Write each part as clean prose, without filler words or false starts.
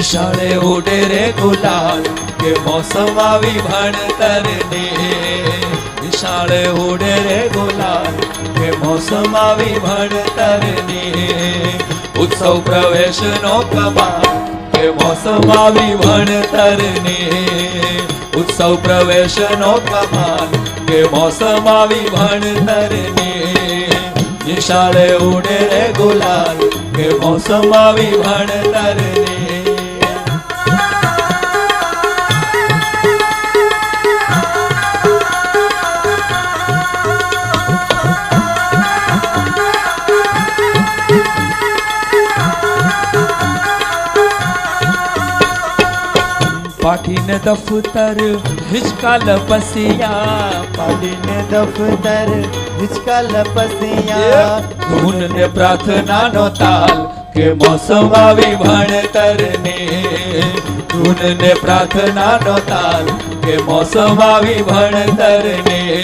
નિશાળે ઉડે રે ગુલાલ કે મોસમ આવી ભણતરની નિશાળે ઉડે રે ગુલાલ કે મોસમ આવી ભણતરની ઉત્સવ પ્રવેશનો કમાલ કે મોસમ આવી ભણતરની ઉત્સવ પ્રવેશનો કમાલ કે મોસમ આવી ભણતરની નિશાળે ઉડે રે ગુલાલ કે મોસમ આવી ભણતરની પાઠીને દફતર હિચકા લપસિયા પાડીને દફતર હિચકા લપસિયા ધૂન ને પ્રાર્થનાનો તાલ કે મોસમ આવી ભણતરની ધૂન ને પ્રાર્થનાનો તાલ કે મોસમ આવી ભણતરની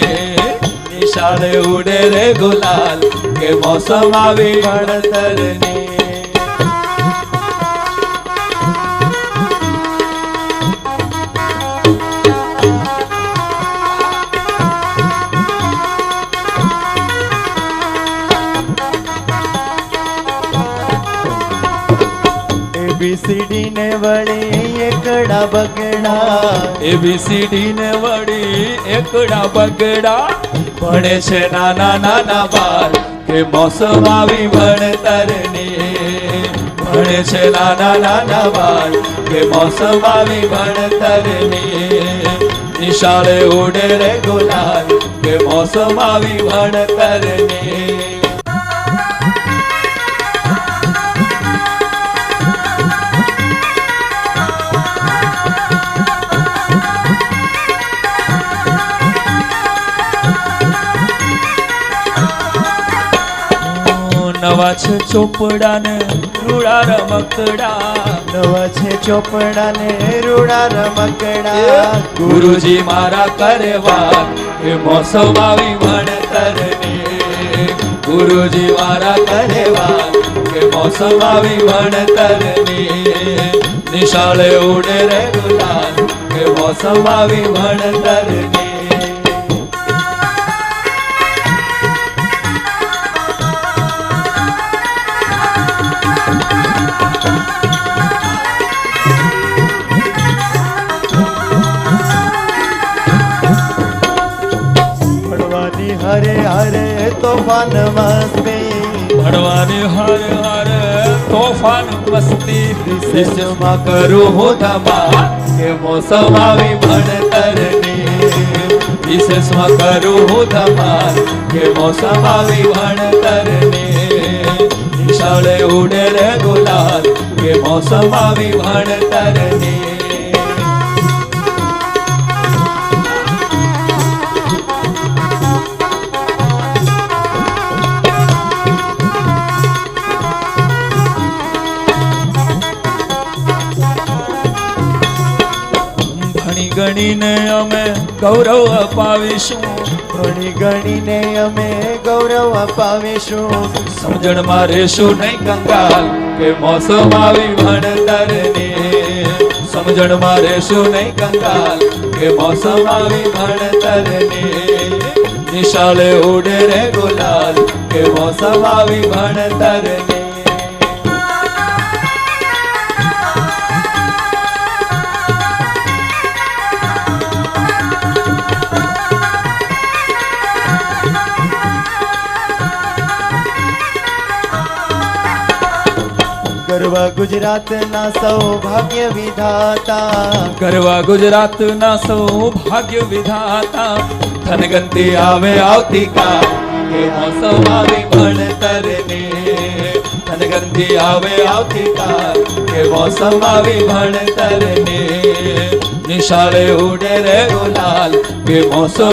નિશાળે ઉડે રે ગુલાલ કે મોસમ આવી ભણતરની એબીસીડી ને વળી એકડા બગડા એબીસીડી ને વળી એકડા બગડા ભણે છે નાના નાના બાળ કે મોસમ આવી ભણતરની ભણે છે નાના નાના બાળ કે મોસમ આવી ભણતરની નિશાળે ઉડે રે ગુલાલ કે મોસમ આવી ભણતરની નવા છે ચોપડા ને રૂડા રમકડા નવા છે ચોપડા ને રૂડા રમકડા ગુરુજી મારા કરે વાત કે મોસમ આવી ભણતરની ગુરુજી મારા કરે વાત કે મોસમ આવી ભણતરની નિશાળે ઉડે રે ગુલાલ કે મોસમ આવી ભણતરની હરે હરે તોફાન મસ્તી ભણવાની હર હર તોફાન મસ્તી વિશેષમાં કરું હું ધમાલ કે મોસમ આવી ભણતરની વિશેષમાં કરું હું ધમાલ કે મોસમ આવી ભણતરની નિશાળે ઉડે રે ગુલાલ કે મોસમ આવી ભણતરની ગણીને અમે ગૌરવ અપાવીશું ઘણી ગણીને અમે ગૌરવ અપાવીશું સમજણમાં રહેશું નહીં કંગાલ કે મોસમ આવી ભણતરની સમજણમાં રહેશું નહીં કંગાલ કે મોસમ આવી ભણતરની નિશાળે ઉડે રે ગુલાલ કે મોસમ આવી ભણતરની ગરવા ગુજરાતના સૌભાગ્ય વિધાતા ગરવા ગુજરાતના સૌભાગ્ય વિધાતા ધનગંતી આવે આવતીકાલ કે મોસમ આવી ભણતરની ધનગંતી આવે આવતીકાલ કે મોસમ આવી ભણતરની નિશાળે ઉડે રે ગુલાલ કે મોસમ